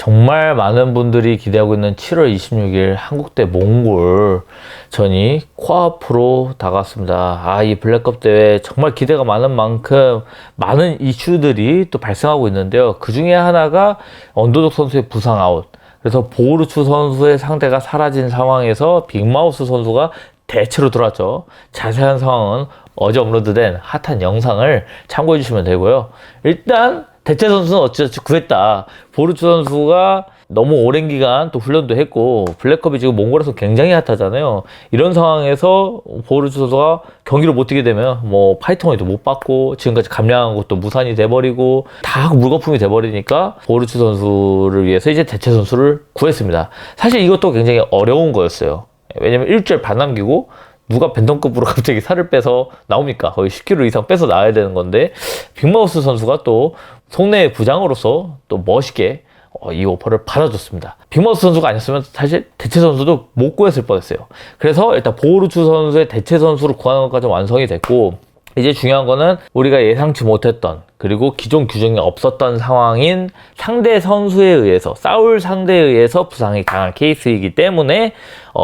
정말 많은 분들이 기대하고 있는 7월 26일 한국 대 몽골전이 코앞으로 다가왔습니다. 이 블랙컵 대회 정말 기대가 많은 만큼 많은 이슈들이 또 발생하고 있는데요. 그 중에 하나가 언더독 선수의 부상 아웃. 그래서 보르츠 선수의 상대가 사라진 상황에서 빅마우스 선수가 대체로 들어왔죠. 자세한 상황은 어제 업로드된 핫한 영상을 참고해 주시면 되고요. 일단 대체 선수는 어찌어찌 구했다. 보르츠 선수가 너무 오랜 기간 또 훈련도 했고 블랙컵이 지금 몽골에서 굉장히 핫하잖아요. 이런 상황에서 보르츠 선수가 경기를 못 뛰게 되면 뭐 파이팅원도 못 받고 지금까지 감량한 것도 무산이 돼버리고 다 물거품이 돼버리니까 보르츠 선수를 위해서 이제 대체 선수를 구했습니다. 사실 이것도 굉장히 어려운 거였어요. 왜냐면 일주일 반 남기고 누가 벤턴급으로 갑자기 살을 빼서 나옵니까? 거의 10kg 이상 빼서 나와야 되는 건데 빅마우스 선수가 또 속내의 부장으로서 또 멋있게 이 오퍼를 받아줬습니다. 빅마우스 선수가 아니었으면 사실 대체 선수도 못 구했을 뻔했어요. 그래서 일단 보르츠 선수의 대체 선수를 구하는 것까지 완성이 됐고 이제 중요한 거는 우리가 예상치 못했던 그리고 기존 규정이 없었던 상황인 상대 선수에 의해서 싸울 상대에 의해서 부상이 강한 케이스이기 때문에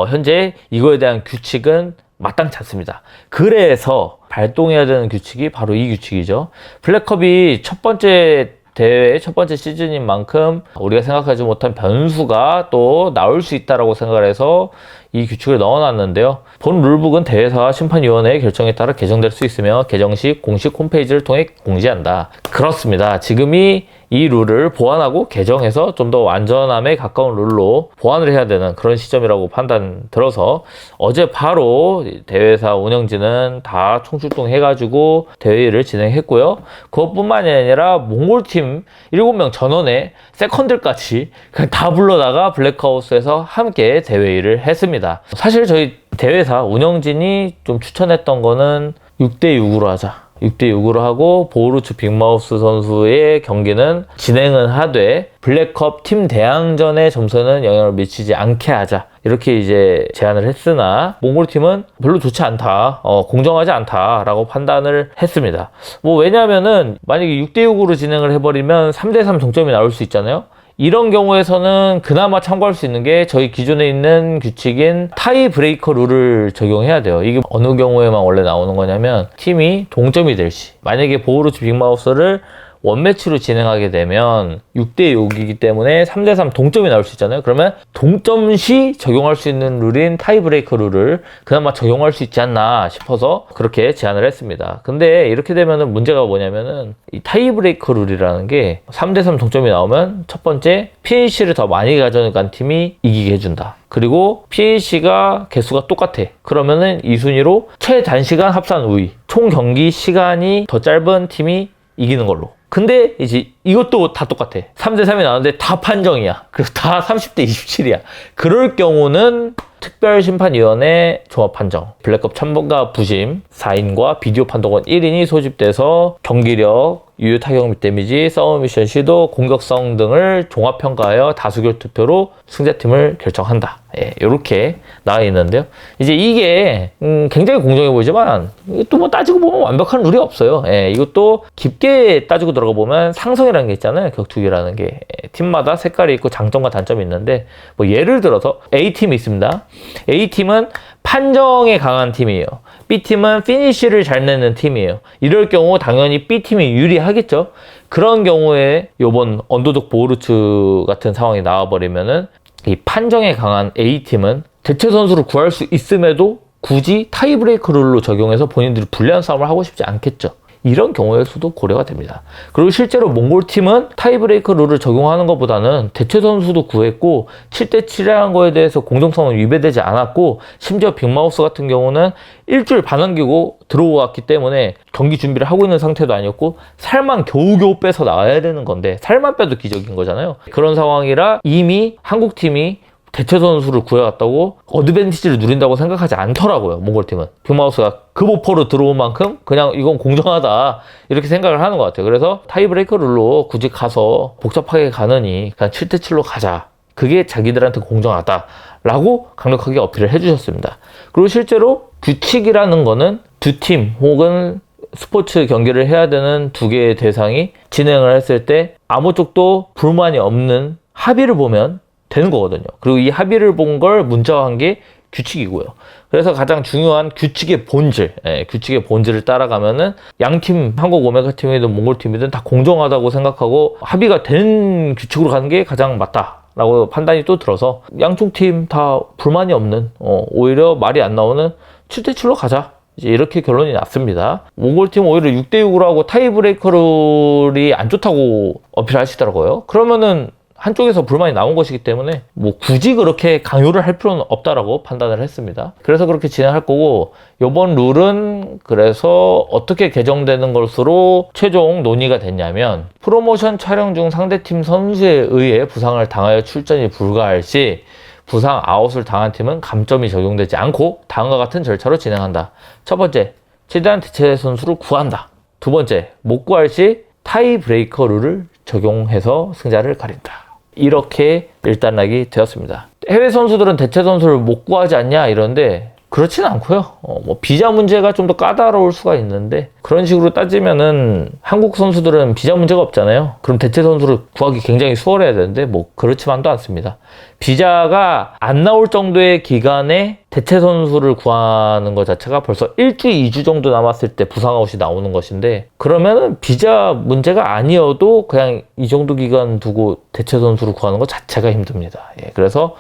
현재 이거에 대한 규칙은 마땅치 않습니다. 그래서 발동해야 되는 규칙이 바로 이 규칙이죠. 블랙컵이 첫 번째 대회 첫 번째 시즌인 만큼 우리가 생각하지 못한 변수가 또 나올 수 있다라고 생각을 해서 이 규칙을 넣어놨는데요. 본 룰북은 대회사와 심판위원회의 결정에 따라 개정될 수 있으며 개정 시 공식 홈페이지를 통해 공지한다. 그렇습니다. 지금이 이 룰을 보완하고 개정해서 좀 더 완전함에 가까운 룰로 보완을 해야 되는 그런 시점이라고 판단 들어서 어제 바로 대회사 운영진은 다 총출동해가지고 대회를 진행했고요. 그것뿐만이 아니라 몽골팀 7명 전원의 세컨들까지 다 불러다가 블랙하우스에서 함께 대회를 했습니다. 사실 저희 대회사 운영진이 좀 추천했던 거는 6대6으로 하자. 6대6으로 하고 보르츠 빅마우스 선수의 경기는 진행은 하되 블랙컵 팀 대항전의 점수는 영향을 미치지 않게 하자 이렇게 이제 제안을 했으나 몽골팀은 별로 좋지 않다 공정하지 않다라고 판단을 했습니다. 왜냐하면은 만약에 6대6으로 진행을 해버리면 3대3 동점이 나올 수 있잖아요. 이런 경우에서는 그나마 참고할 수 있는 게 저희 기존에 있는 규칙인 타이 브레이커 룰을 적용해야 돼요. 이게 어느 경우에만 원래 나오는 거냐면 팀이 동점이 될 시 만약에 보르츠 빅마우스를 원매치로 진행하게 되면 6대6이기 때문에 3대3 동점이 나올 수 있잖아요. 그러면 동점 시 적용할 수 있는 룰인 타이브레이커 룰을 그나마 적용할 수 있지 않나 싶어서 그렇게 제안을 했습니다. 근데 이렇게 되면은 문제가 뭐냐면은 이 타이브레이커 룰이라는 게 3대3 동점이 나오면 첫 번째 PAC를 더 많이 가져간 팀이 이기게 해준다. 그리고 PAC가 개수가 똑같아. 그러면은 이 순위로 최단시간 합산 우위, 총 경기 시간이 더 짧은 팀이 이기는 걸로. 근데 이제 이것도 다 똑같아. 3대3이 나오는데 다 판정이야. 그리고 다 30대 27이야. 그럴 경우는 특별심판위원회 종합판정, 블랙컵 참가 부심 4인과 비디오 판독원 1인이 소집돼서 경기력, 유효 타격 및 데미지, 서브 미션 시도, 공격성 등을 종합평가하여 다수결 투표로 승자팀을 결정한다. 이렇게 나와 있는데요. 이제 이게 굉장히 공정해 보이지만 또 뭐 따지고 보면 완벽한 룰이 없어요. 이것도 깊게 따지고 들어가 보면 상성이라는 게 있잖아요. 격투기라는 게 팀마다 색깔이 있고 장점과 단점이 있는데 뭐 예를 들어서 A팀이 있습니다. A팀은 판정에 강한 팀이에요. B팀은 피니쉬를 잘 내는 팀이에요. 이럴 경우 당연히 B팀이 유리하겠죠. 그런 경우에 요번 언더독 보르츠 같은 상황이 나와버리면은 이 판정에 강한 A팀은 대체 선수를 구할 수 있음에도 굳이 타이브레이크 룰로 적용해서 본인들이 불리한 싸움을 하고 싶지 않겠죠. 이런 경우의 수도 고려가 됩니다. 그리고 실제로 몽골팀은 타이브레이크 룰을 적용하는 것보다는 대체 선수도 구했고 7대7이라는 거에 대해서 공정성은 위배되지 않았고 심지어 빅마우스 같은 경우는 일주일 반 남기고 들어왔기 때문에 경기 준비를 하고 있는 상태도 아니었고 살만 겨우겨우 빼서 나와야 되는 건데 살만 빼도 기적인 거잖아요. 그런 상황이라 이미 한국팀이 대체 선수를 구해왔다고 어드밴티지를 누린다고 생각하지 않더라고요. 몽골팀은 빅마우스가 급오퍼로 들어온 만큼 그냥 이건 공정하다 이렇게 생각을 하는 것 같아요. 그래서 타이브레이커 룰로 굳이 가서 복잡하게 가느니 그냥 7대7로 가자. 그게 자기들한테 공정하다라고 강력하게 어필을 해주셨습니다. 그리고 실제로 규칙이라는 거는 두 팀 혹은 스포츠 경기를 해야 되는 두 개의 대상이 진행을 했을 때 아무 쪽도 불만이 없는 합의를 보면 되는 거거든요. 그리고 이 합의를 본 걸 문자화한 게 규칙이고요. 그래서 가장 중요한 규칙의 본질, 규칙의 본질을 따라가면은 양팀, 한국 오메가 팀이든 몽골 팀이든 다 공정하다고 생각하고 합의가 된 규칙으로 가는 게 가장 맞다라고 판단이 또 들어서 양쪽 팀 다 불만이 없는, 오히려 말이 안 나오는 7대7로 가자. 이제 이렇게 결론이 났습니다. 몽골 팀 오히려 6대6으로 하고 타이브레이커 룰이 안 좋다고 어필하시더라고요. 그러면은 한쪽에서 불만이 나온 것이기 때문에 뭐 굳이 그렇게 강요를 할 필요는 없다라고 판단을 했습니다. 그래서 그렇게 진행할 거고, 이번 룰은 그래서 어떻게 개정되는 것으로 최종 논의가 됐냐면, 프로모션 촬영 중 상대팀 선수에 의해 부상을 당하여 출전이 불가할 시 부상 아웃을 당한 팀은 감점이 적용되지 않고 다음과 같은 절차로 진행한다. 첫 번째, 최대한 대체 선수를 구한다. 두 번째, 못 구할 시 타이 브레이커 룰을 적용해서 승자를 가린다. 이렇게 일단락이 되었습니다. 해외 선수들은 대체 선수를 못 구하지 않냐 이러는데 그렇지는 않고요. 뭐 비자 문제가 좀 더 까다로울 수가 있는데, 그런 식으로 따지면은 한국 선수들은 비자 문제가 없잖아요. 그럼 대체 선수를 구하기 굉장히 수월해야 되는데 뭐 그렇지만도 않습니다. 비자가 안 나올 정도의 기간에 대체 선수를 구하는 것 자체가 벌써 1주, 2주 정도 남았을 때 부상 아웃이 나오는 것인데, 그러면은 비자 문제가 아니어도 그냥 이 정도 기간 두고 대체 선수를 구하는 것 자체가 힘듭니다. 그래서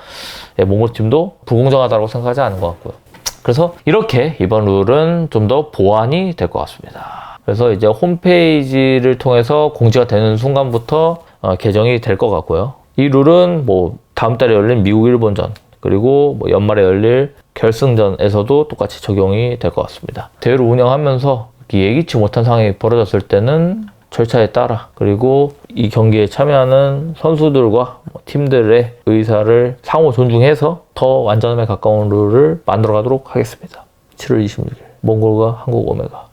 몽골 팀도 불공정하다고 생각하지 않은 것 같고요. 그래서 이렇게 이번 룰은 좀 더 보완이 될 것 같습니다. 그래서 이제 홈페이지를 통해서 공지가 되는 순간부터 개정이 될 것 같고요. 이 룰은 뭐 다음 달에 열린 미국 일본전, 그리고 뭐 연말에 열릴 결승전에서도 똑같이 적용이 될 것 같습니다. 대회를 운영하면서 예기치 못한 상황이 벌어졌을 때는 절차에 따라, 그리고 이 경기에 참여하는 선수들과 팀들의 의사를 상호 존중해서 더 완전함에 가까운 룰을 만들어 가도록 하겠습니다. 7월 26일 몽골과 한국 오메가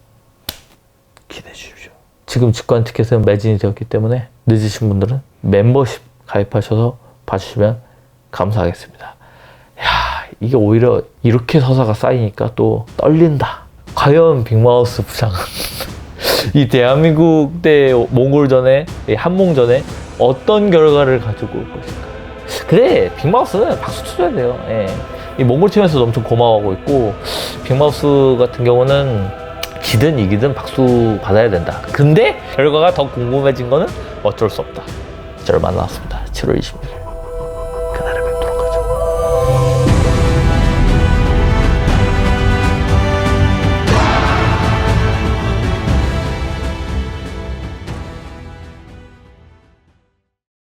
기대해 주십시오. 지금 직관 티켓은 매진이 되었기 때문에 늦으신 분들은 멤버십 가입하셔서 봐주시면 감사하겠습니다. 야, 이게 오히려 이렇게 서사가 쌓이니까 또 떨린다. 과연 빅마우스 부장은 이 대한민국 대 몽골전에, 한몽전에 어떤 결과를 가지고 올 것인가. 그래, 빅마우스는 박수 쳐줘야 돼요. 이 몽골팀에서도 엄청 고마워하고 있고, 빅마우스 같은 경우는 지든 이기든 박수 받아야 된다. 근데 결과가 더 궁금해진 거는 어쩔 수 없다. 자, 얼마 남았습니다. 7월 26일.